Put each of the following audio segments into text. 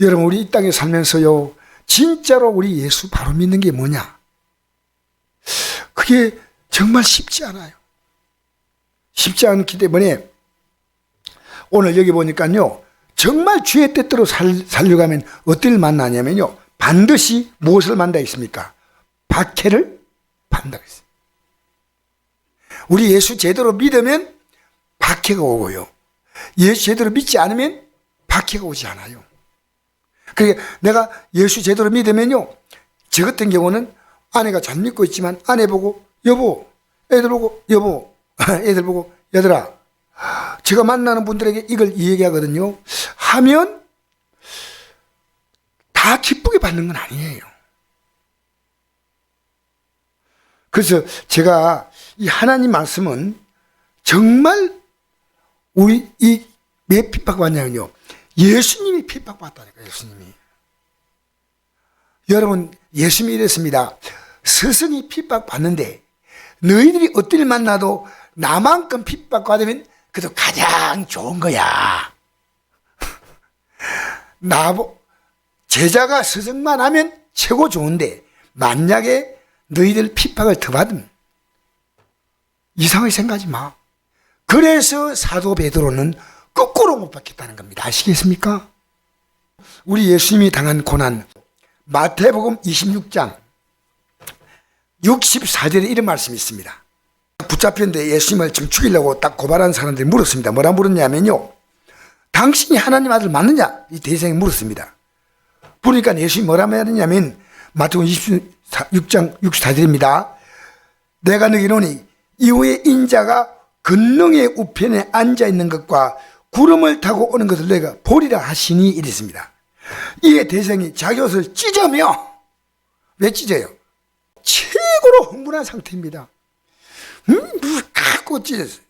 여러분, 우리 이 땅에 살면서요, 진짜로 우리 예수 바로 믿는 게 뭐냐? 그게 정말 쉽지 않아요. 쉽지 않기 때문에 오늘 여기 보니까요, 정말 주의 뜻대로 살려고 하면 어떤 일 만나냐면요, 반드시 무엇을 만나 있습니까? 박해를 받는다고 했어요. 우리 예수 제대로 믿으면 박해가 오고요, 예수 제대로 믿지 않으면 박해가 오지 않아요. 그러니까 내가 예수 제대로 믿으면요, 저 같은 경우는 아내가 잘 믿고 있지만 아내 보고 여보, 애들 보고 여보, 애들 보고 얘들아, 제가 만나는 분들에게 이걸 얘기하거든요. 하면 다 기쁘게 받는 건 아니에요. 그래서 제가 이 하나님 말씀은 정말 우리 왜 핍박받냐면요, 예수님이 핍박받다니까. 예수님이. 여러분, 예수님이 이랬습니다. 스승이 핍박받는데 너희들이 어떤 일 만나도 나만큼 핍박받으면 그래도 가장 좋은 거야. 제자가 스승만 하면 최고 좋은데 만약에 너희들 핍박을 더 받으면 이상하게 생각하지 마. 그래서 사도 베드로는 거꾸로 못 받겠다는 겁니다. 아시겠습니까? 우리 예수님이 당한 고난, 마태복음 26장 64절에 이런 말씀이 있습니다. 붙잡혔는데 예수님을 지금 죽이려고 딱 고발한 사람들이 물었습니다. 뭐라 물었냐면요, 당신이 하나님 아들 맞느냐? 이 대생이 물었습니다. 그러니까 예수님이 뭐라 말했냐면, 마태복음 26장 64절입니다. 내가 너희에게 이르노니 이후에 인자가 권능의 우편에 앉아있는 것과 구름을 타고 오는 것을 너희가 보리라 하시니 이랬습니다. 이에 대생이 자기 옷을 찢으며, 왜 찢어요? 최고로 흥분한 상태입니다. 갖고 찢었어요.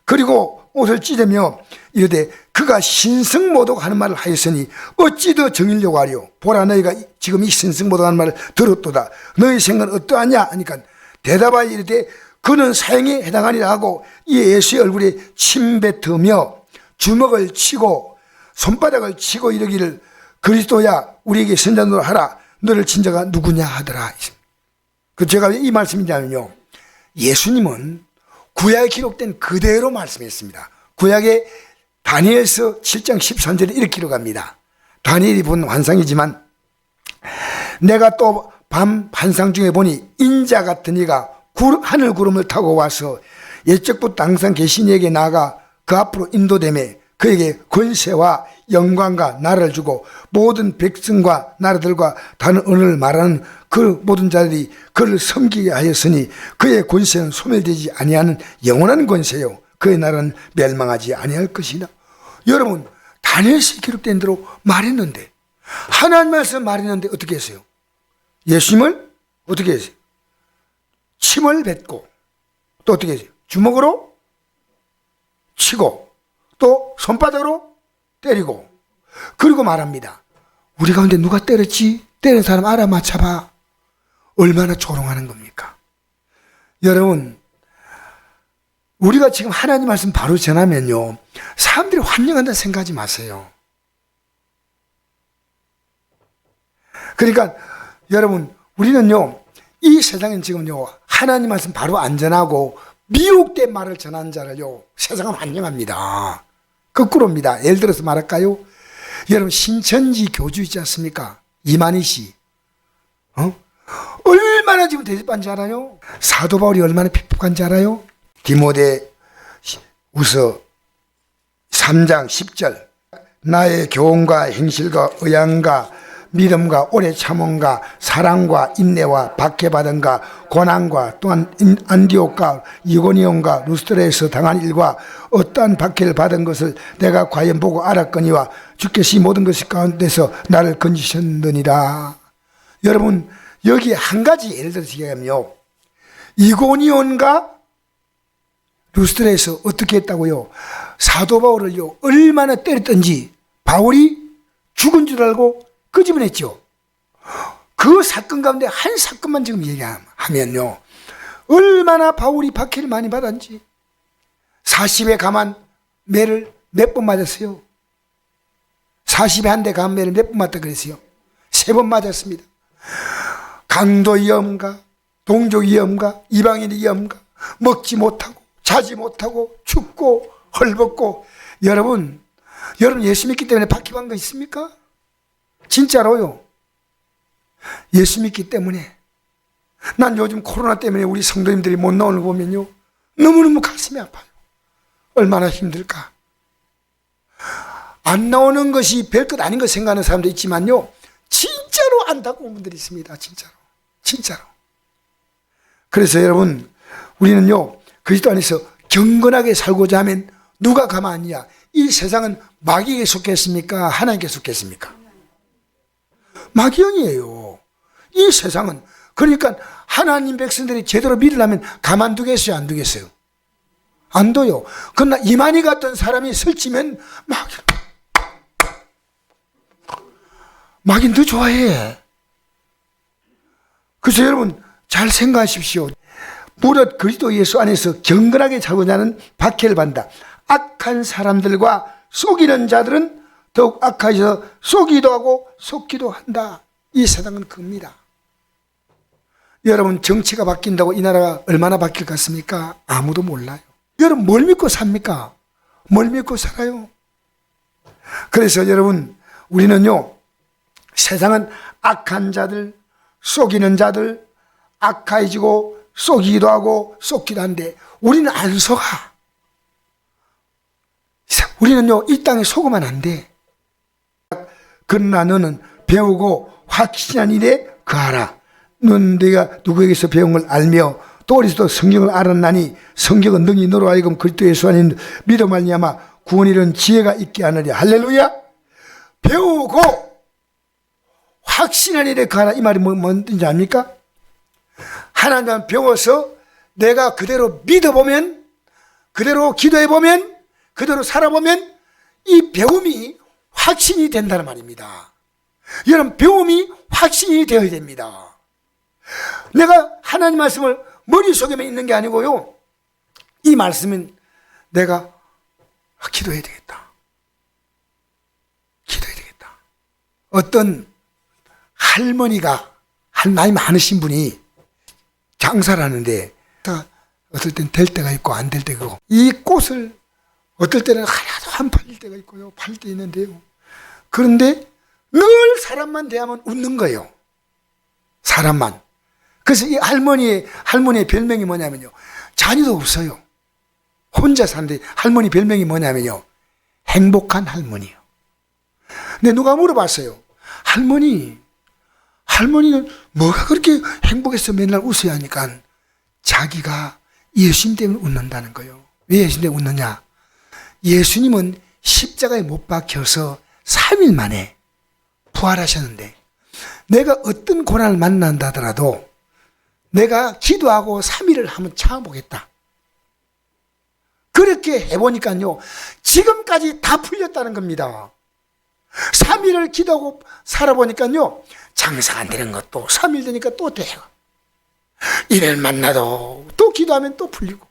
그리고 옷을 찢으며 이르되 그가 신성모독 하는 말을 하였으니 어찌 더 정의려고 하리요? 보라, 너희가 지금 이 신성모독 하는 말을 들었도다. 너희 생각은 어떠하냐 하니까 대답하여 이르되 그는 사형에 해당하리라 하고, 이에 예수의 얼굴에 침 뱉으며 주먹을 치고 손바닥을 치고 이르기를 그리스도야 우리에게 선자노라 하라. 너를 친 자가 누구냐 하더라. 그 제가 왜 이 말씀이냐면요, 예수님은 구약에 기록된 그대로 말씀했습니다. 구약에 다니엘서 7장 13절에 이렇게 기록합니다. 다니엘이 본 환상이지만 내가 또 밤 환상 중에 보니 인자 같은 이가 하늘 구름을 타고 와서 옛적부터 항상 계신 이에게 나아가 그 앞으로 인도되매 그에게 권세와 영광과 나라를 주고 모든 백성과 나라들과 다른 언어를 말하는 그 모든 자들이 그를 섬기게 하였으니 그의 권세는 소멸되지 아니하는 영원한 권세요 그의 나라는 멸망하지 아니할 것이다. 여러분, 다니엘서에 기록된 대로 말했는데, 하나님 말씀 말했는데 어떻게 했어요? 예수님을 어떻게 했어요? 침을 뱉고 또 어떻게 했어요? 주먹으로 치고 또 손바닥으로 때리고, 그리고 말합니다. 우리 가운데 누가 때렸지? 때린 사람 알아맞혀봐. 얼마나 조롱하는 겁니까? 여러분, 우리가 지금 하나님 말씀 바로 전하면요, 사람들이 환영한다 생각하지 마세요. 그러니까 여러분, 우리는요, 이 세상엔 지금요, 하나님 말씀 바로 안 전하고 미혹된 말을 전하는 자를요, 세상은 환영합니다. 거꾸로입니다. 예를 들어서 말할까요? 여러분, 신천지 교주 있지 않습니까? 이만희 씨. 얼마나 지금 대접받는지 알아요? 사도 바울이 얼마나 핍박한지 알아요? 디모데후서 3장 10절 나의 교훈과 행실과 의향과 믿음과 오래 참음과 사랑과 인내와 박해받은가 고난과 또한 안디옥과 이고니온과 루스드라에서 당한 일과 어떠한 박해를 받은 것을 내가 과연 보고 알았거니와 주께서 이 모든 것이 가운데서 나를 건지셨느니라. 여러분, 여기 한 가지 예를 들어서 얘기하면요, 이고니온과 루스드라에서 어떻게 했다고요? 사도 바울을요, 얼마나 때렸던지 바울이 죽은 줄 알고 끄집어냈죠. 그 사건 가운데 한 사건만 지금 얘기하면요, 얼마나 바울이 박해를 많이 받았는지. 40에 감한 매를 몇 번 맞았어요? 40에 한 대 감매를 몇 번 맞다 그랬어요? 3번 맞았습니다. 강도 위험가, 동족 위험가, 이방인 위험가, 먹지 못하고 자지 못하고 춥고 헐벗고. 여러분 예수 믿기 때문에 박해받은 거 있습니까? 진짜로요. 예수 믿기 때문에. 난 요즘 코로나 때문에 우리 성도님들이 못 나오는 거 보면요, 너무너무 가슴이 아파요. 얼마나 힘들까. 안 나오는 것이 별것 아닌 것 생각하는 사람도 있지만요, 진짜로 안타까운 분들이 있습니다. 진짜로. 그래서 여러분, 우리는요 그리스도 안에서 경건하게 살고자 하면 누가 가만히야? 이 세상은 마귀에게 속했습니까? 하나님께 속했습니까? 마귀형이에요. 이 세상은. 그러니까 하나님 백성들이 제대로 믿으려면 가만두겠어요? 안 두겠어요? 안 둬요. 그러나 이만희 같은 사람이 설치면 마귀는 더 좋아해. 그래서 여러분 잘 생각하십시오. 무릇 그리스도 예수 안에서 경건하게 살고자 하는 박해를 받는다. 악한 사람들과 속이는 자들은 더욱 악하여서 속이기도 하고 속기도 한다. 이 세상은 겁니다. 여러분 정치가 바뀐다고 이 나라가 얼마나 바뀔 것 같습니까? 아무도 몰라요. 여러분 뭘 믿고 삽니까? 뭘 믿고 살아요? 그래서 여러분 우리는요, 세상은 악한 자들, 속이는 자들, 악해지고 속이기도 하고 속기도 한데 우리는 안 속아. 우리는요 이 땅에 속으면 안 돼. 그러나 너는 배우고 확신한 일에 거하라. 너는 네가 누구에게서 배운 걸 알며 또 어디서도 성경을 알았나니 성경은 능히 너로 하여금 그리스도 예수 안에 믿어 말미암아 구원이 이른 지혜가 있게 하느냐. 할렐루야. 배우고 확신한 일에 거하라. 이 말이 뭔지 압니까? 하나님 배워서 내가 그대로 믿어보면, 그대로 기도해보면, 그대로 살아보면 이 배움이 확신이 된다는 말입니다. 여러분 배움이 확신이 되어야 됩니다. 내가 하나님 말씀을 머릿속에만 있는 게 아니고요, 이 말씀은 내가 기도해야 되겠다. 어떤 할머니가, 나이 많으신 분이 장사를 하는데 어떨 땐 될 때가 있고 안 될 때가 있고, 이 꽃을 어떨 때는 하나도 안 팔릴 때가 있고요, 팔 때 있는데요. 그런데 늘 사람만 대하면 웃는 거예요. 사람만. 그래서 이 할머니의 별명이 뭐냐면요, 자녀도 없어요. 혼자 사는데 할머니 별명이 뭐냐면요, 행복한 할머니요. 근데 누가 물어봤어요. 할머니는 뭐가 그렇게 행복해서 맨날 웃어야 하니까 자기가 예수님 때문에 웃는다는 거예요. 왜 예수님 때문에 웃느냐? 예수님은 십자가에 못 박혀서 3일 만에 부활하셨는데 내가 어떤 고난을 만난다 하더라도 내가 기도하고 3일을 한번 참아보겠다. 그렇게 해보니까요, 지금까지 다 풀렸다는 겁니다. 3일을 기도하고 살아보니까요, 장사가 안 되는 것도 3일 되니까 또 돼요. 일을 만나도 또 기도하면 또 풀리고.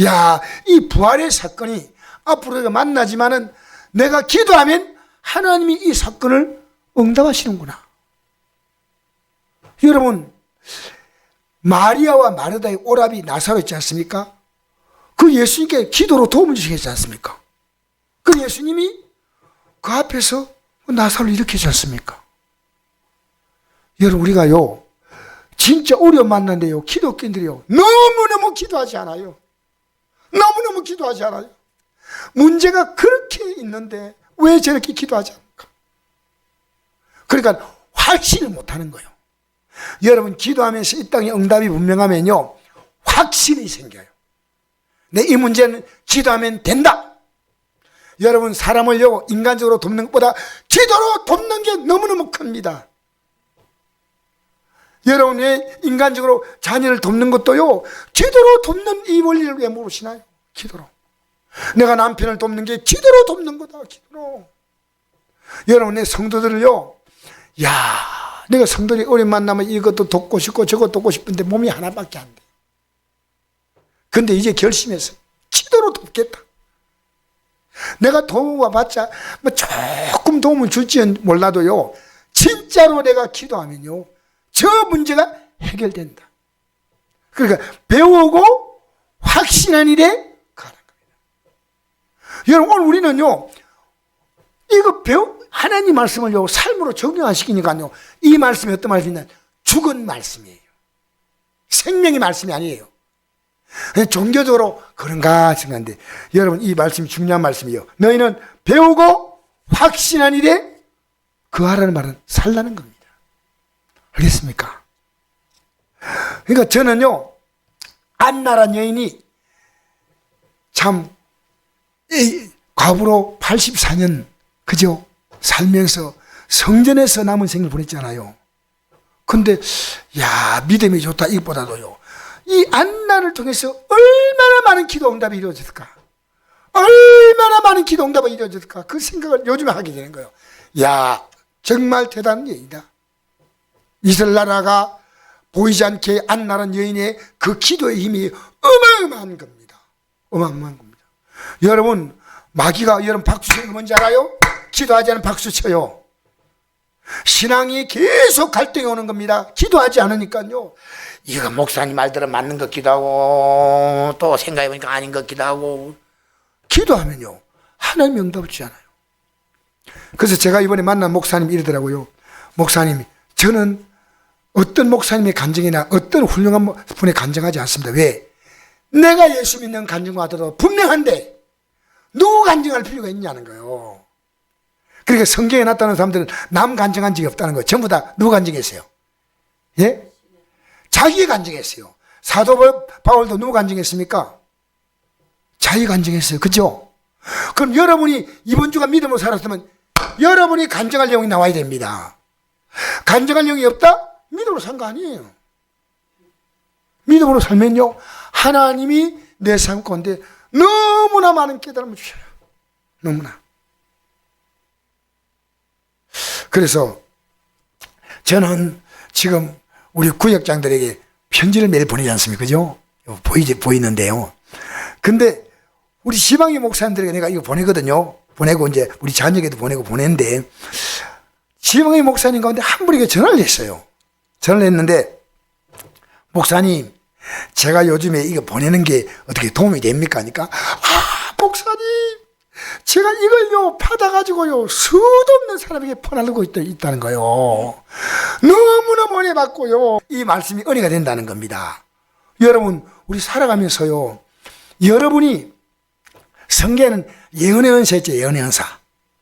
야, 이 부활의 사건이 앞으로 내가 만나지만은 내가 기도하면 하나님이 이 사건을 응답하시는구나. 여러분, 마리아와 마르다의 오라비 나사로 있지 않습니까? 그 예수님께 기도로 도움을 주시겠지 않습니까? 그 예수님이 그 앞에서 나사로를 일으키지 않습니까? 여러분, 우리가요 진짜 어려움 만난데요, 기독교인들이요 너무너무 기도하지 않아요. 너무너무 기도하지 않아요. 문제가 그렇게 있는데 왜 저렇게 기도하지 않을까? 그러니까 확신을 못하는 거예요. 여러분, 기도하면서 이 땅에 응답이 분명하면요, 확신이 생겨요. 내 이 문제는 기도하면 된다. 여러분, 사람을요 인간적으로 돕는 것보다 기도로 돕는 게 너무너무 큽니다. 여러분이 인간적으로 자녀를 돕는 것도요, 기도로 돕는 이 원리를 왜 모르시나요? 기도로. 내가 남편을 돕는 게 기도로 돕는 거다. 기도로. 여러분, 내 성도들을요, 야, 내가 성도들이 어려움 만나면 이것도 돕고 싶고 저것도 돕고 싶은데 몸이 하나밖에 안 돼. 근데 이제 결심해서 기도로 돕겠다. 내가 도움을 와봤자 뭐 조금 도움을 줄지는 몰라도요, 진짜로 내가 기도하면요, 저 문제가 해결된다. 그러니까 배우고 확신한 일에 가는 겁니다. 여러분, 오늘 우리는요, 이거 하나님 말씀을요, 삶으로 적용하시키니까요, 이 말씀이 어떤 말씀이냐, 죽은 말씀이에요. 생명의 말씀이 아니에요. 종교적으로 그런가 생각하는데, 여러분, 이 말씀이 중요한 말씀이에요. 너희는 배우고 확신한 일에 그하라는 말은 살라는 겁니다. 알겠습니까? 그러니까 저는요, 안나란 여인이 참 과부로 84년 그죠? 살면서 성전에서 남은 생을 보냈잖아요. 근데 야, 믿음이 좋다 이것보다도요, 이 안나를 통해서 얼마나 많은 기도 응답이 이루어졌을까, 얼마나 많은 기도 응답이 이루어졌을까, 그 생각을 요즘에 하게 되는 거예요. 야, 정말 대단한 여인이다. 이스라엘 나라가 보이지 않게 안나란 여인의 그 기도의 힘이 어마어마한 겁니다. 어마어마한 겁니다. 여러분, 마귀가 여러분 박수 치는 거 뭔지 알아요? 기도하지 않으면 박수 쳐요. 신앙이 계속 갈등이 오는 겁니다. 기도하지 않으니까요, 이거 목사님 말대로 맞는 것 같기도 하고 또 생각해보니까 아닌 것 같기도 하고. 기도하면요, 하나님이 응답을 주지 않아요. 그래서 제가 이번에 만난 목사님이 이러더라고요. 목사님, 저는 어떤 목사님의 간증이나 어떤 훌륭한 분의 간증하지 않습니다. 왜? 내가 예수 믿는 간증과 하더라도 분명한데 누구 간증할 필요가 있냐는 거예요. 그러니까 성경에 나타나는 사람들은 남 간증한 적이 없다는 거예요. 전부 다 누구 간증했어요? 예? 자기 간증했어요. 사도 바울도 누구 간증했습니까? 자기 간증했어요. 그죠? 그럼 여러분이 이번 주가 믿음으로 살았으면 여러분이 간증할 내용이 나와야 됩니다. 간증할 내용이 없다? 믿음으로 산 거 아니에요. 믿음으로 살면요, 하나님이 내 삶 가운데 너무나 많은 깨달음을 주셔요. 너무나. 그래서 저는 지금 우리 구역장들에게 편지를 매일 보내지 않습니까? 그죠? 보이는데요. 근데 우리 지방의 목사님들에게 내가 이거 보내거든요. 보내고 이제 우리 자녀에게도 보내는데, 지방의 목사님 가운데 한 분에게 전화를 했어요. 전화를 했는데, 목사님, 제가 요즘에 이거 보내는 게 어떻게 도움이 됩니까? 하니까, 목사님, 제가 이걸요 받아가지고요 수도 없는 사람에게 퍼나르고 있다는 거예요. 너무너무 은혜 받고요, 이 말씀이 은혜가 된다는 겁니다. 여러분, 우리 살아가면서요, 여러분이 성경에는 예언의 은사였죠. 예언의 은사,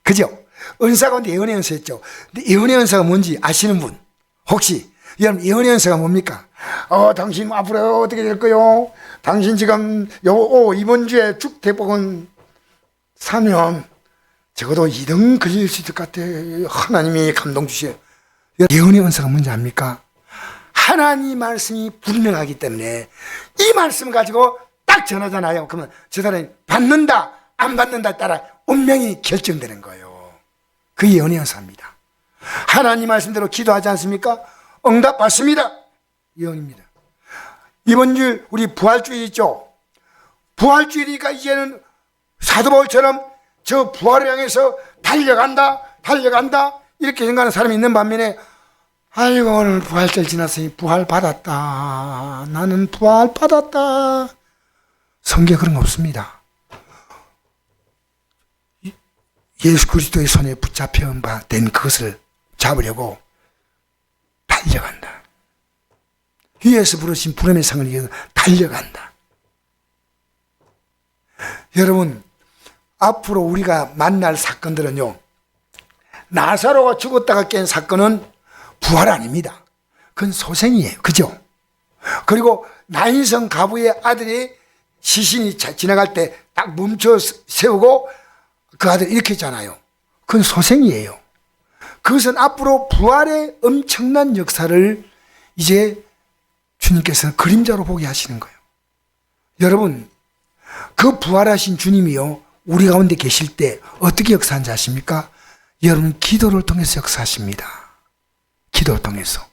그죠? 은사 가운데 예언의 은사였죠. 근데 예언의 은사가 뭔지 아시는 분 혹시? 여러분, 예언의 은사가 뭡니까? 당신 앞으로 어떻게 될 거요? 당신 지금 이번 주에 축대복은 사면 적어도 2등 걸릴 수 있을 것 같아. 하나님이 감동 주셔요. 예언의 은사가 뭔지 압니까? 하나님 말씀이 분명하기 때문에 이 말씀 가지고 딱 전하잖아요. 그러면 저 사람이 받는다 안 받는다에 따라 운명이 결정되는 거예요. 그게 예언의 은사입니다. 하나님 말씀대로 기도하지 않습니까? 응답 받습니다. 예언입니다. 이번 주 우리 부활주일 있죠? 부활주일이니까 이제는 사도 바울처럼 저 부활을 향해서 달려간다 이렇게 생각하는 사람이 있는 반면에, 아이고 오늘 부활절 지났으니 부활 받았다, 나는 부활 받았다. 성경에 그런 거 없습니다. 예수 그리스도의 손에 붙잡혀온 바 된 그것을 잡으려고 달려간다. 위에서 부르신 부름의 상을 위해서 달려간다. 여러분, 앞으로 우리가 만날 사건들은요, 나사로가 죽었다가 깬 사건은 부활 아닙니다. 그건 소생이에요. 그죠? 그리고 나인성 가부의 아들이 시신이 지나갈 때 딱 멈춰 세우고 그 아들 이렇게 했잖아요. 그건 소생이에요. 그것은 앞으로 부활의 엄청난 역사를 이제 주님께서는 그림자로 보게 하시는 거예요. 여러분, 그 부활하신 주님이요, 우리 가운데 계실 때 어떻게 역사하는지 아십니까? 여러분, 기도를 통해서 역사하십니다. 기도를 통해서.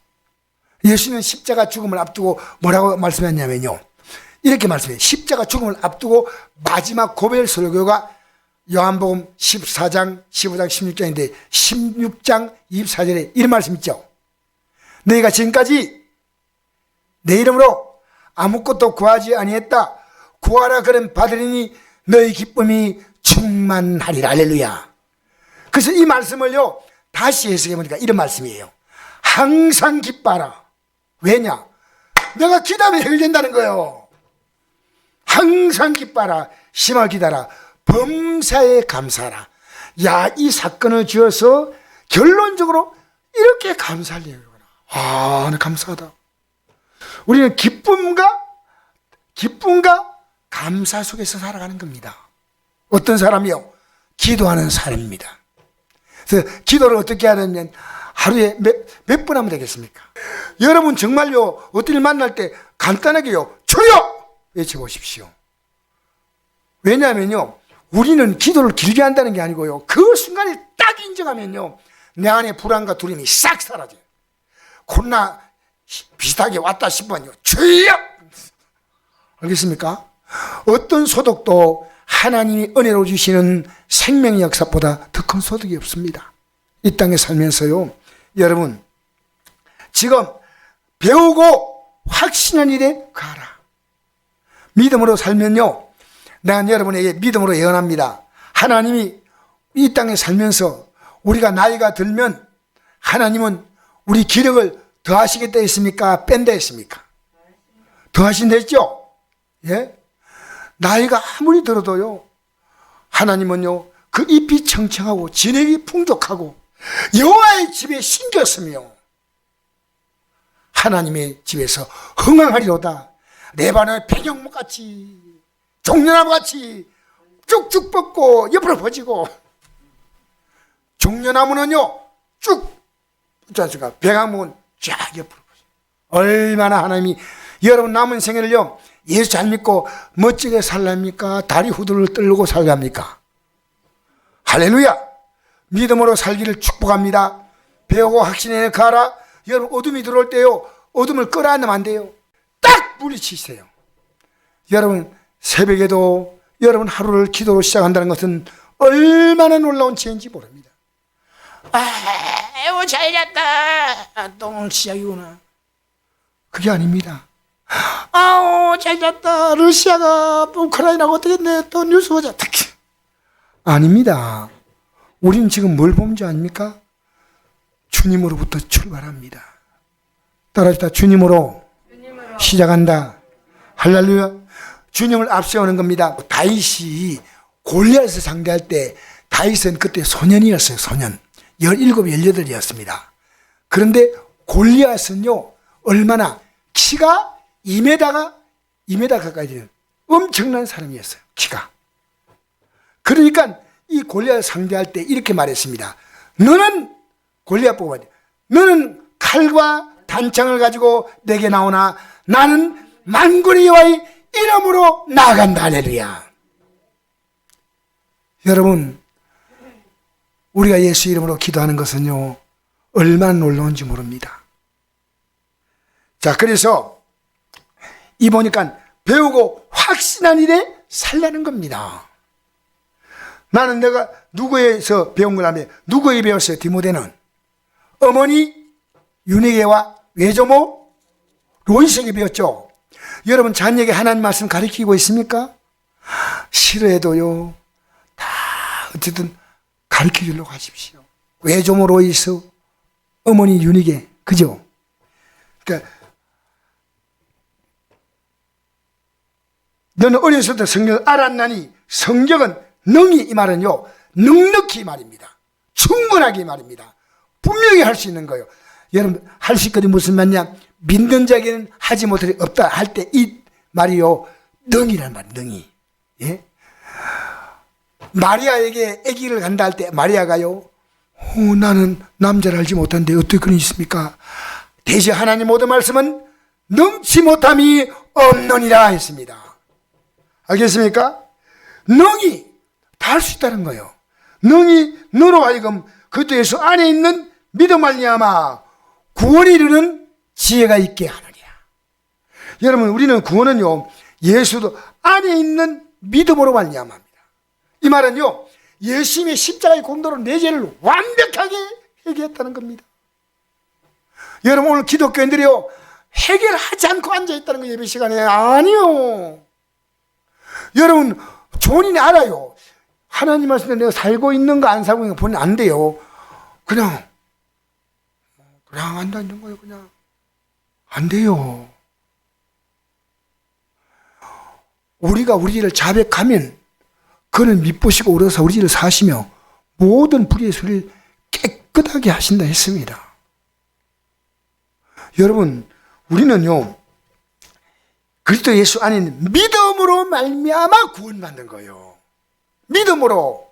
예수는 십자가 죽음을 앞두고 뭐라고 말씀했냐면요, 이렇게 말씀해요. 십자가 죽음을 앞두고 마지막 고별 설교가 요한복음 14장, 15장, 16장인데 16장 24절에 이런 말씀 있죠. 너희가 지금까지 내 이름으로 아무것도 구하지 아니했다. 구하라 그는 받으리니 너희 기쁨이 충만하리라. 할렐루야. 그래서 이 말씀을요 다시 해석해 보니까 이런 말씀이에요. 항상 기뻐하라. 왜냐? 내가 기도하면 해결된다는 거예요. 항상 기뻐하라. 심하게 기다라. 범사에 감사하라. 야, 이 사건을 지어서 결론적으로 이렇게 감사할 일이구나. 아, 나 감사하다. 우리는 기쁨과 감사 속에서 살아가는 겁니다. 어떤 사람이요? 기도하는 사람입니다. 그래서 기도를 어떻게 하냐면 하루에 몇 번 하면 되겠습니까? 여러분 정말요 어떤 일 만날 때 간단하게요 주여 외쳐보십시오. 왜냐하면요 우리는 기도를 길게 한다는 게 아니고요 그 순간에 딱 인정하면요 내 안에 불안과 두려움이 싹 사라져요. 코로나 비슷하게 왔다 싶으면요 주여. 알겠습니까? 어떤 소득도 하나님이 은혜로 주시는 생명의 역사보다 더 큰 소득이 없습니다. 이 땅에 살면서요 여러분 지금 배우고 확신한 일에 가라. 믿음으로 살면요 난 여러분에게 믿음으로 예언합니다. 하나님이 이 땅에 살면서 우리가 나이가 들면 하나님은 우리 기력을 더하시겠다 했습니까? 뺀다 했습니까? 더하신다 했죠? 예? 나이가 아무리 들어도요 하나님은요 그 잎이 청청하고 진액이 풍족하고 여호와의 집에 심겼으며 하나님의 집에서 흥황하리로다. 레바논의 백영목같이 종려나무같이 쭉쭉 뻗고 옆으로 퍼지고 종려나무는요 쭉 자수가 백악목은 쫙 옆으로 퍼지고 얼마나 하나님이 여러분 남은 생애를요 예수 잘 믿고 멋지게 살랍니까? 다리 후드를 떨고 살랍니까? 할렐루야. 믿음으로 살기를 축복합니다. 배우고 확신에 가라. 여러분 어둠이 들어올 때요 어둠을 끌어안으면 안 돼요. 딱 물리치세요. 여러분 새벽에도 여러분 하루를 기도로 시작한다는 것은 얼마나 놀라운 지혜인지 모릅니다. 아이고 잘 잤다. 또 오늘 시작이구나. 그게 아닙니다. 아우 잘 잤다. 러시아가 우크라이나가 어떻게 됐네. 또 뉴스 보자. 아닙니다. 우리는 지금 뭘 보는 줄 아닙니까? 주님으로부터 출발합니다. 따라합시다. 주님으로 시작한다. 할렐루야. 주님을 앞세우는 겁니다. 다윗이 골리앗을 상대할 때 다윗은 그때 소년이었어요. 소년. 17, 18이었습니다. 그런데 골리앗은요 얼마나 키가 2m 가까이 되는 엄청난 사람이었어요. 키가. 그러니까 이 골리앗을 상대할 때 이렇게 말했습니다. 너는 골리앗 보고 말이야. 너는 칼과 단창을 가지고 내게 나오나 나는 만군의 여호와의 이름으로 나아간다. 할렐루야. 여러분 우리가 예수 이름으로 기도하는 것은요 얼마나 놀라운지 모릅니다. 자 그래서 이 보니까 배우고 확신한 일에 살라는 겁니다. 나는 내가 누구에서 배운 거라면 누구에게 배웠어요? 디모데는 어머니 유니게와 외조모 로이스에게 배웠죠. 여러분 자녀에게 하나님 말씀 가르치고 있습니까? 싫어해도요 다 어쨌든 가르쳐 주려고 하십시오. 외조모 로이스 어머니 유니게 그죠? 그러니까 너는 어렸을 때 성경을 알았나니 성경은 능히 이 말은요 넉넉히 말입니다. 충분하게 말입니다. 분명히 할 수 있는 거예요. 여러분 할 수 있거든 무슨 말이냐 믿는 자에게는 하지 못할 일 없다 할 때 이 말이요 능이란 말 능이. 예? 마리아에게 아기를 간다 할 때 마리아가요 나는 남자를 알지 못하는데 어떻게 그런 일 있습니까? 대신 하나님 모든 말씀은 능치 못함이 없느니라 했습니다. 알겠습니까? 능히 다 할 수 있다는 거예요. 능히 너로 하여금 그리스도 예수 안에 있는 믿음 말미암아 구원에 이르는 지혜가 있게 하느니라. 여러분 우리는 구원은요 예수도 안에 있는 믿음으로 말미암아입니다. 이 말은요 예수님의 십자가의 공로로 내 죄를 완벽하게 해결했다는 겁니다. 여러분, 오늘 기독교인들이요, 해결하지 않고 앉아있다는 거예요. 예배 시간에. 아니요. 여러분, 본인이 알아요. 하나님 말씀에 내가 살고 있는 거 안 살고 있는 거 보면 안 돼요. 그냥 앉아있는 거예요. 그냥 안 돼요. 우리가 우리 일을 자백하면 그는 미쁘시고 오로서 우리 일을 사시며 모든 불의의 소리를 깨끗하게 하신다 했습니다. 여러분, 우리는요, 그리스도 예수 안에 있는 믿음으로 말미암아 구원받는 거예요. 믿음으로.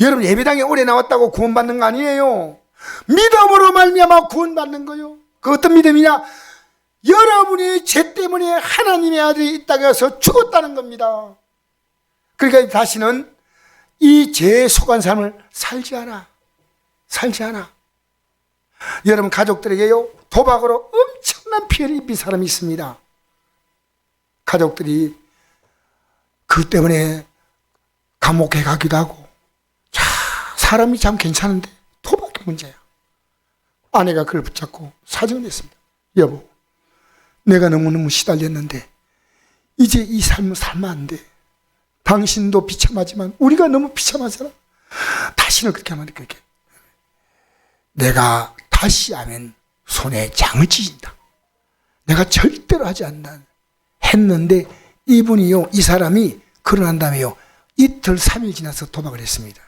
여러분, 예배당에 오래 나왔다고 구원받는 거 아니에요. 믿음으로 말미암아 구원받는 거예요. 그 어떤 믿음이냐? 여러분이 죄 때문에 하나님의 아들이 이 땅에 와서 죽었다는 겁니다. 그러니까 다시는 이 죄에 속한 삶을 살지 않아. 여러분, 가족들에게요, 도박으로 엄청난 피해를 입힌 사람이 있습니다. 가족들이 그 때문에 감옥에 가기도 하고. 자, 사람이 참 괜찮은데 도박이 문제야. 아내가 그걸 붙잡고 사정을 했습니다. 여보, 내가 너무너무 시달렸는데 이제 이 삶을 살면 안 돼. 당신도 비참하지만 우리가 너무 비참하잖아. 다시는 그렇게 하면 안 돼. 그렇게. 내가 다시 하면 손에 장을 찢는다. 내가 절대로 하지 않는다. 했는데 이분이요, 이 사람이 그러난 다음에요, 이틀 3일 지나서 도박을 했습니다.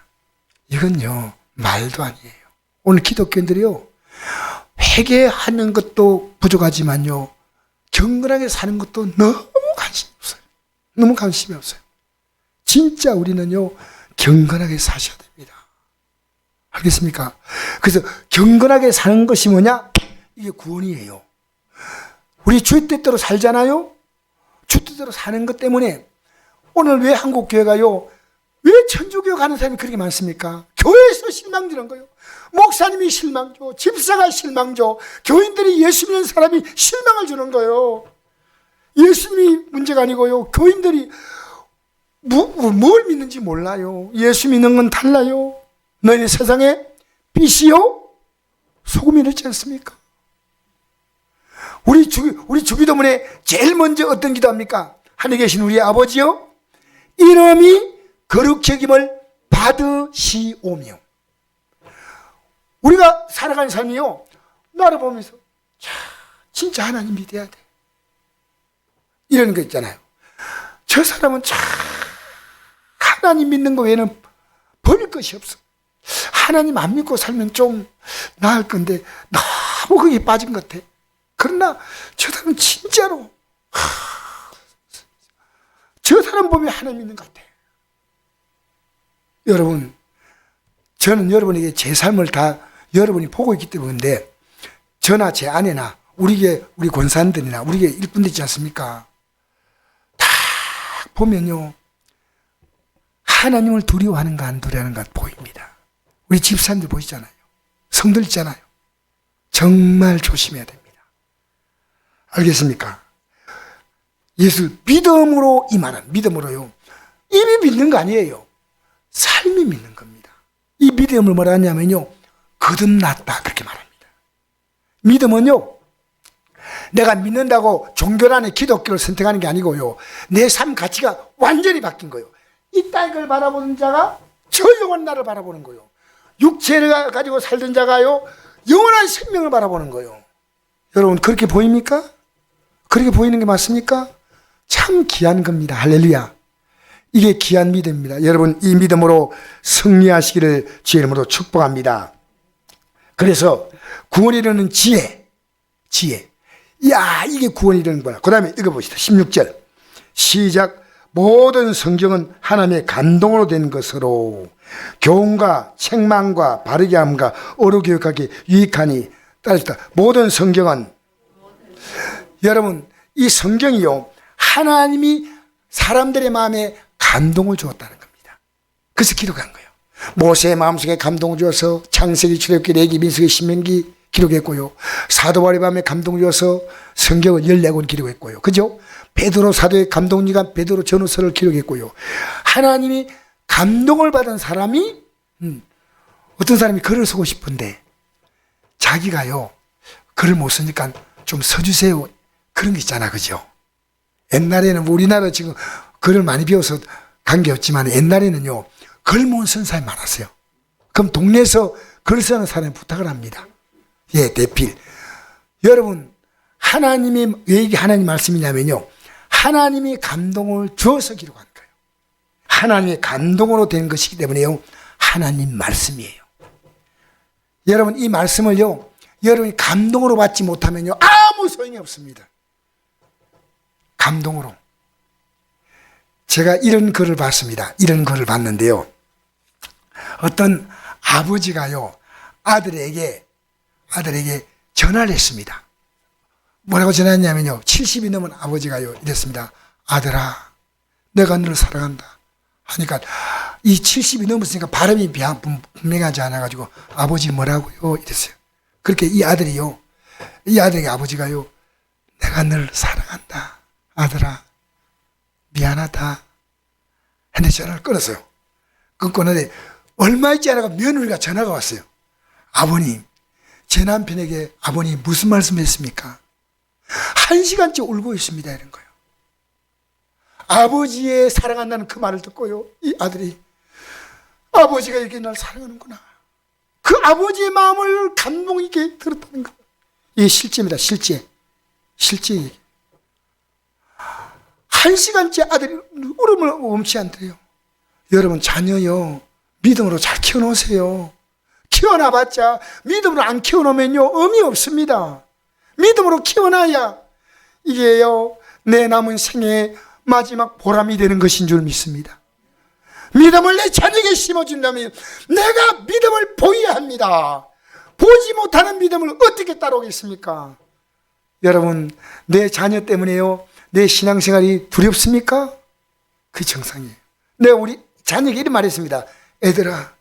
이건요, 말도 아니에요. 오늘 기독교인들이요, 회개하는 것도 부족하지만요, 경건하게 사는 것도 너무 관심이 없어요. 너무 관심이 없어요. 진짜 우리는요, 경건하게 사셔야 됩니다. 알겠습니까? 그래서 경건하게 사는 것이 뭐냐? 이게 구원이에요. 우리 주의 뜻대로 살잖아요? 주 뜻대로 사는 것 때문에 오늘 왜 한국 교회가요, 왜 천주교 가는 사람이 그렇게 많습니까? 교회에서 실망주는 거예요. 목사님이 실망줘, 집사가 실망줘, 교인들이 예수 믿는 사람이 실망을 주는 거예요. 예수님이 문제가 아니고요, 교인들이 뭘 믿는지 몰라요. 예수 믿는 건 달라요. 너희는 세상에 빛이요 소금이 되지 않습니까? 우리 주기도문에 제일 먼저 어떤 기도합니까? 하늘에 계신 우리 아버지요, 이름이 거룩히 여김을 받으시오며. 우리가 살아가는 삶이요, 나를 보면서 자, 진짜 하나님 믿어야 돼, 이런 거 있잖아요. 저 사람은 참 하나님 믿는 거 외에는 버릴 것이 없어. 하나님 안 믿고 살면 좀 나을 건데 너무 거기에 빠진 것 같아. 그러나 저 사람은 진짜로 저 사람 보면 하나님 믿는 것 같아. 여러분, 저는 여러분에게 제 삶을 다 여러분이 보고 있기 때문인데, 저나 제 아내나 우리 권사님들이나 우리 일꾼들 있지 않습니까? 다 보면요, 하나님을 두려워하는가 안 두려워하는가 보입니다. 우리 집사님들 보이잖아요. 성들 있잖아요. 정말 조심해야 됩니다. 알겠습니까? 예수 믿음으로 임하는, 믿음으로요, 입이 믿는 거 아니에요. 삶이 믿는 겁니다. 이 믿음을 뭐라 하냐면요, 거듭났다, 그렇게 말합니다. 믿음은요, 내가 믿는다고 종교란의 기독교를 선택하는 게 아니고요, 내 삶 가치가 완전히 바뀐 거예요. 이 땅을 바라보는 자가 저 영원한 나를 바라보는 거예요. 육체를 가지고 살던 자가요, 영원한 생명을 바라보는 거예요. 여러분, 그렇게 보입니까? 그렇게 보이는 게 맞습니까? 참 귀한 겁니다. 할렐루야. 이게 귀한 믿음입니다. 여러분, 이 믿음으로 승리하시기를 주의 이름으로 축복합니다. 그래서 구원에 이르는 지혜. 이야, 이게 구원에 이르는 거야. 그 다음에 읽어봅시다. 16절 시작. 모든 성경은 하나님의 감동으로 된 것으로 교훈과 책망과 바르게 함과 어루 교육하기 유익하니. 따르시다. 모든 성경은, 여러분, 이 성경이요, 하나님이 사람들의 마음에 감동을 주었다는 겁니다. 그래서 기록한 거예요. 모세의 마음속에 감동을 주어서 창세기, 출애굽기, 레위기, 민수기, 신명기 기록했고요. 사도 바울의 마음에 감동을 주어서 성경을 14권 기록했고요. 그죠? 베드로 사도의 감동이가 베드로 전후서를 기록했고요. 하나님이 감동을 받은 사람이 어떤 사람이 글을 쓰고 싶은데 자기가요 글을 못 쓰니까 좀 써주세요. 그런 게 있잖아, 그죠? 옛날에는 우리나라 지금 글을 많이 배워서 관계없지만 옛날에는요 글 못 쓴 사람이 많았어요. 그럼 동네에서 글 쓰는 사람이 부탁을 합니다. 예, 대필. 여러분, 하나님이 왜 이게 하나님 말씀이냐면요, 하나님이 감동을 주어서 기록한 거예요. 하나님의 감동으로 된 것이기 때문에요 하나님 말씀이에요. 여러분, 이 말씀을요 여러분이 감동으로 받지 못하면요 아무 소용이 없습니다. 감동으로. 제가 이런 글을 봤습니다. 이런 글을 봤는데요, 어떤 아버지가요 아들에게 전화를 했습니다. 뭐라고 전화했냐면요, 70이 넘은 아버지가요 이랬습니다. 아들아, 내가 너를 사랑한다 하니까 이 70이 넘었으니까 발음이 분명하지 않아가지고 아버지 뭐라고요 이랬어요. 그렇게 이 아들에게 아버지가요, 내가 너를 사랑한다 아들아 미안하다 했는데 전화를 끊었어요. 끊었는데 얼마 있지 않아가 며느리가 전화가 왔어요. 아버님, 제 남편에게 아버님 무슨 말씀했습니까? 1시간째 울고 있습니다 이런 거예요. 아버지의 사랑한다는 그 말을 듣고요 이 아들이, 아버지가 이렇게 날 사랑하는구나, 그 아버지의 마음을 감동 있게 들었다는 거예요. 이게 실제입니다. 실제 얘기. 1시간째 아들이 울음을 멈추지 않대요. 여러분, 자녀요 믿음으로 잘 키워놓으세요. 키워놔봤자 믿음으로 안 키워놓으면요 의미 없습니다. 믿음으로 키워놔야 이게요 내 남은 생의 마지막 보람이 되는 것인 줄 믿습니다. 믿음을 내 자녀에게 심어준다면 내가 믿음을 보여야 합니다. 보지 못하는 믿음을 어떻게 따라오겠습니까? 여러분, 내 자녀 때문에요 내 신앙생활이 두렵습니까? 그게 정상이에요. 내가 우리 자녀에게 이런 말했습니다. 애들아,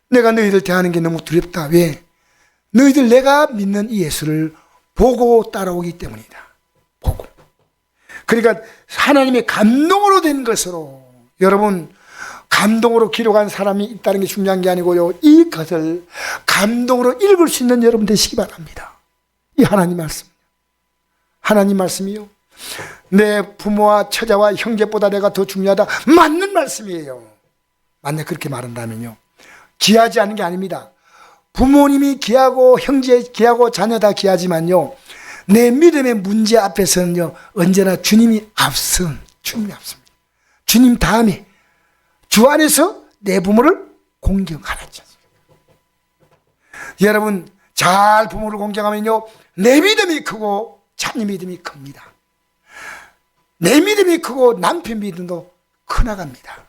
내가 너희들 대하는 게 너무 두렵다. 왜? 너희들 내가 믿는 이 예수를 보고 따라오기 때문이다. 보고. 그러니까 하나님의 감동으로 된 것으로, 여러분, 감동으로 기록한 사람이 있다는 게 중요한 게 아니고요, 이것을 감동으로 읽을 수 있는 여러분 되시기 바랍니다. 이 하나님 말씀, 하나님 말씀이요 내 부모와 처자와 형제보다 내가 더 중요하다, 맞는 말씀이에요. 만약 그렇게 말한다면요 귀하지 않은 게 아닙니다. 부모님이 귀하고 형제 귀하고 자녀 다 귀하지만요 내 믿음의 문제 앞에서는요 언제나 주님이 앞섭니다. 주님 다음에 주 안에서 내 부모를 공경하라죠. 여러분, 잘 부모를 공경하면요 내 믿음이 크고 자녀 믿음이 큽니다. 내 믿음이 크고 남편 믿음도 커나갑니다.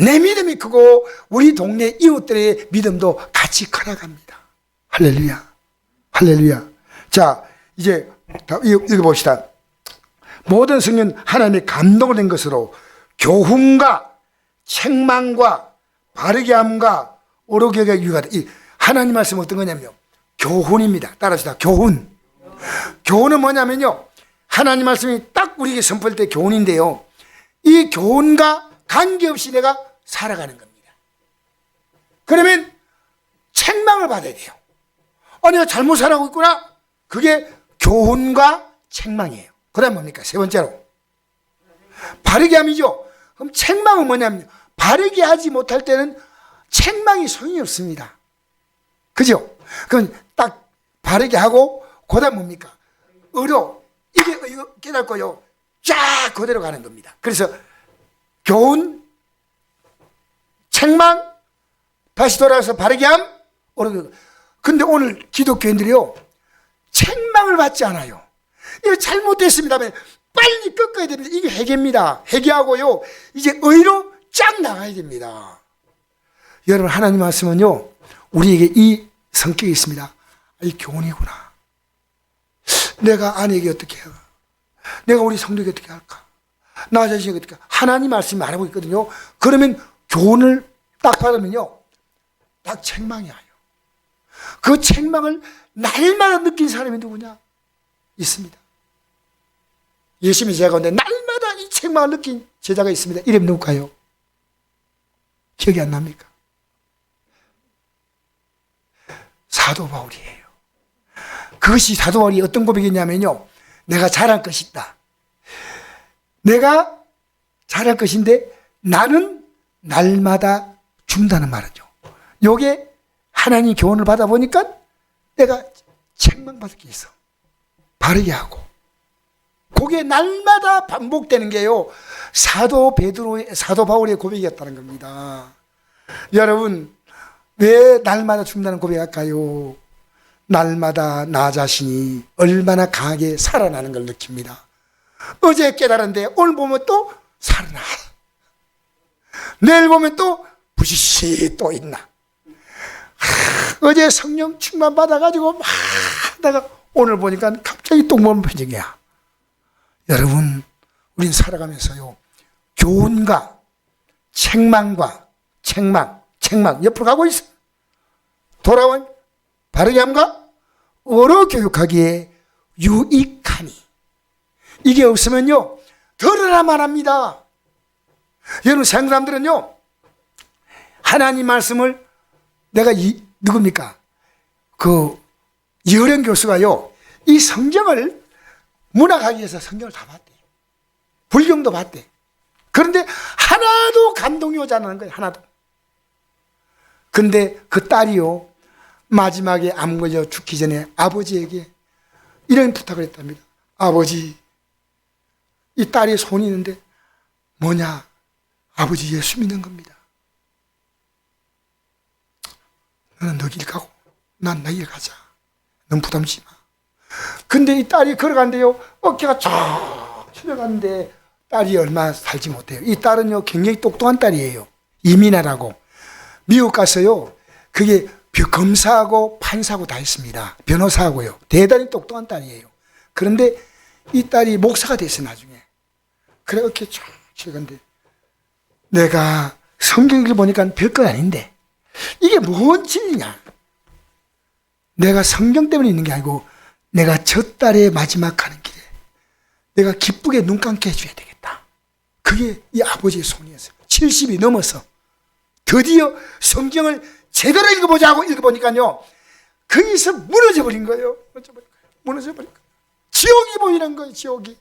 내 믿음이 크고 우리 동네 이웃들의 믿음도 같이 커나갑니다. 할렐루야, 할렐루야. 자, 이제 읽어봅시다. 모든 성경 하나님의 감동을 낸 것으로 교훈과 책망과 바르게 함과 오르게 유익하다. 이 하나님 말씀은 어떤 거냐면요 교훈입니다. 따라합시다. 교훈. 교훈은 뭐냐면요 하나님 말씀이 딱 우리에게 선포할 때 교훈인데요 이 교훈과 관계없이 내가 살아가는 겁니다. 그러면 책망을 받아야 돼요. 내가 잘못 살아가고 있구나. 그게 교훈과 책망이에요. 그 다음 뭡니까? 세 번째로 바르게 함이죠. 그럼 책망은 뭐냐면 바르게 하지 못할 때는 책망이 소용이 없습니다. 그죠? 그럼 딱 바르게 하고 그 다음 뭡니까? 의로 이거 깨닫고요 쫙 그대로 가는 겁니다. 그래서 교훈, 책망, 다시 돌아와서 바르게 함, 오르게. 근데 오늘 기독교인들이요 책망을 받지 않아요. 이거 잘못됐습니다. 빨리 꺾어야 됩니다. 이게 회개입니다. 회개하고요 이제 의로 쫙 나가야 됩니다. 여러분, 하나님 말씀은요 우리에게 이 성격이 있습니다. 이 교훈이구나. 내가 아내에게 어떻게 해야, 내가 우리 성도에게 어떻게 할까, 나 자신에게 어떻게 할까. 하나님 말씀이 말하고 있거든요. 그러면 교훈을 딱 받으면요 딱 책망이 와요. 그 책망을 날마다 느낀 사람이 누구냐? 있습니다. 예수님의 제자 가운데 날마다 이 책망을 느낀 제자가 있습니다. 이름 누굴까요? 기억이 안 납니까? 사도 바울이에요. 그것이 사도 바울이 어떤 고백이냐면요, 내가 잘할 것이다. 내가 잘할 것인데 나는 날마다 죽는다는 말이죠. 요게 하나님 교훈을 받아보니까 내가 책망받을 게 있어. 바르게 하고. 그게 날마다 반복되는 게요, 사도 바울의 고백이었다는 겁니다. 여러분, 왜 날마다 죽는다는 고백할까요? 날마다 나 자신이 얼마나 강하게 살아나는 걸 느낍니다. 어제 깨달았는데 오늘 보면 또 살아나. 내일 보면 또 부시시 또 있나. 어제 성령 충만 받아가지고 막 하다가 오늘 보니까 갑자기 똥보는 표정이야. 여러분, 우린 살아가면서요, 교훈과 책망 옆으로 가고 있어. 돌아온 바르게 함과 어로 교육하기에 유익하니. 이게 없으면요, 들으라 말합니다. 여러분, 사람들은요, 하나님 말씀을 내가 누굽니까? 그 이어령 교수가요, 이 성경을 문학하기 위해서 성경을 다 봤대. 불경도 봤대. 그런데 하나도 감동이 오지 않는 거예요. 하나도. 근데 그 딸이요, 마지막에 암 걸려 죽기 전에 아버지에게 이런 부탁을 했답니다. 아버지, 이 딸이 손이 있는데 뭐냐? 아버지, 예수 믿는 겁니다. 너는 너 길 가고 난 나 길 가자. 넌 부담지 마. 근데 이 딸이 걸어간대요. 어깨가 쫙 쳐져가는데 딸이 얼마 살지 못해요. 이 딸은요, 굉장히 똑똑한 딸이에요. 이민아라고. 미국 가서요, 그게 검사하고 판사하고 다 했습니다. 변호사하고요. 대단히 똑똑한 딸이에요. 그런데 이 딸이 목사가 됐어요, 나중에. 그래, 어깨 쫙 쳐간데 내가 성경을 보니까 별거 아닌데 이게 뭔 진리냐? 내가 성경 때문에 있는 게 아니고 내가 저 딸의 마지막 가는 길에 내가 기쁘게 눈 감게 해줘야 되겠다. 그게 이 아버지의 소원이었어요. 70이 넘어서 드디어 성경을 제대로 읽어보자고 읽어보니까요, 거기서 무너져버린 거예요. 무너져버린 거예요. 지옥이 보이는 거예요. 지옥이.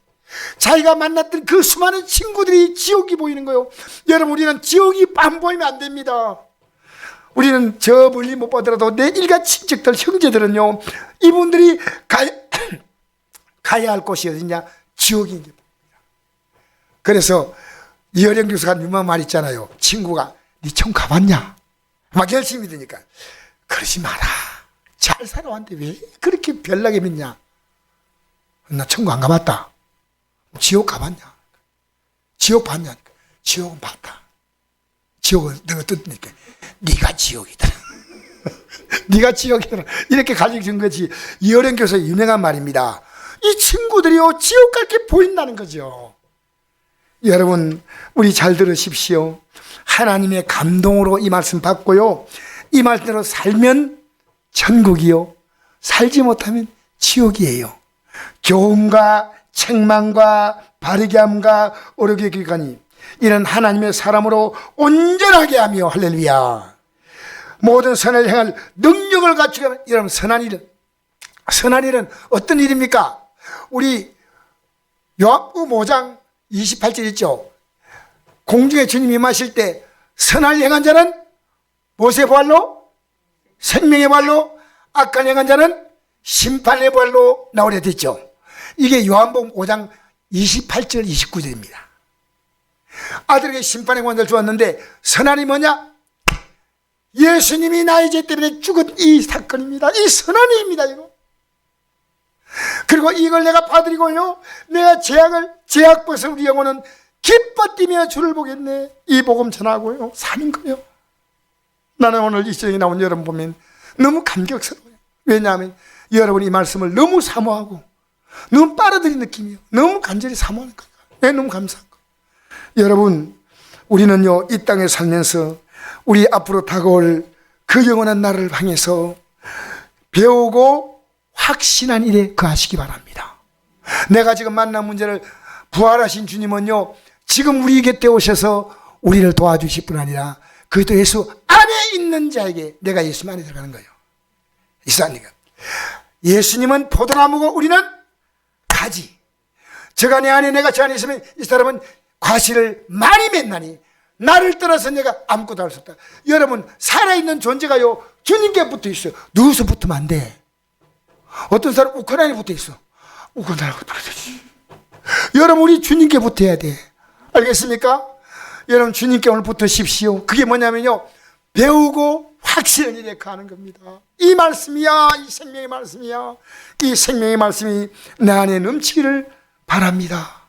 자기가 만났던 그 수많은 친구들이 지옥이 보이는 거예요. 여러분, 우리는 지옥이 안 보이면 안 됩니다. 우리는 저 멀리 못 보더라도 내 일가 친척들, 형제들은요, 이분들이 가야 할 곳이 어디냐? 지옥인 게 봅니다. 그래서 이어령 교수가 유명한 말 있잖아요. 친구가 네 청 가봤냐? 막 열심히 믿으니까 그러지 마라. 잘 살아왔는데 왜 그렇게 별나게 믿냐? 나 천국 안 가봤다. 지옥 가봤냐? 지옥 봤냐? 지옥은 봤다. 지옥은 내가 뜯으니까 네가 지옥이다. 네가 지옥이다. 이렇게 가르쳐 준 거지. 이어령 교수의 유명한 말입니다. 이 친구들이요, 지옥 갈 게 보인다는 거죠. 여러분, 우리 잘 들으십시오. 하나님의 감동으로 이 말씀 받고요, 이 말대로 살면 천국이요, 살지 못하면 지옥이에요. 교훈과 책망과 바르게 함과 어르게 교육하니 이는 하나님의 사람으로 온전하게 하며, 할렐루야, 모든 선을 행할 능력을 갖추게 하면. 여러분, 선한 일은 어떤 일입니까? 우리 요한복음 5장 28절 있죠. 공중에 주님이 임하실 때 선할 행한 자는 무엇의 부활로? 생명의 부활로. 악한 행한 자는 심판의 부활로 나오려 됐죠. 이게 요한복음 5장 28절 29절입니다. 아들에게 심판의 권세를 주었는데 선한이 뭐냐? 예수님이 나의 죄 때문에 죽은 이 사건입니다. 이 선한이입니다. 이거. 그리고 이걸 내가 받으리고요, 내가 죄악 벗은 우리 영혼은 기뻐 뛰며 주를 보겠네. 이 복음 전하고요 사는 거예요. 나는 오늘 이 시간에 나온 여러분 보면 너무 감격스러워요. 왜냐하면 여러분이 이 말씀을 너무 사모하고 너무 빨아들인 느낌이에요. 너무 간절히 사모하는 거예요. 왜? 너무 감사한 거예요. 여러분, 우리는요, 이 땅에 살면서 우리 앞으로 다가올 그 영원한 날을 향해서 배우고 확신한 일에 거하시기 바랍니다. 내가 지금 만난 문제를 부활하신 주님은요, 지금 우리 곁에 오셔서 우리를 도와주실 뿐 아니라 그리스도 예수 안에 있는 자에게 내가 예수 안에 들어가는 거예요. 이상하니까 예수님은 포도나무고 우리는 가지. 저가 내 안에 내가 저 안에 있으면 이 사람은 과실을 많이 맺나니 나를 떠나서 내가 아무것도 할 수 없다. 여러분 살아있는 존재가요 주님께 붙어 있어요. 누워서 붙으면 안 돼. 어떤 사람 우크라이나에 붙어 있어. 우크라이나에 붙어 있지. 여러분 우리 주님께 붙어야 돼. 알겠습니까? 여러분 주님께 오늘 붙으십시오. 그게 뭐냐면요 배우고 확실한 일에 가는 겁니다. 이 말씀이야. 이 생명의 말씀이야. 이 생명의 말씀이 내 안에 넘치기를 바랍니다.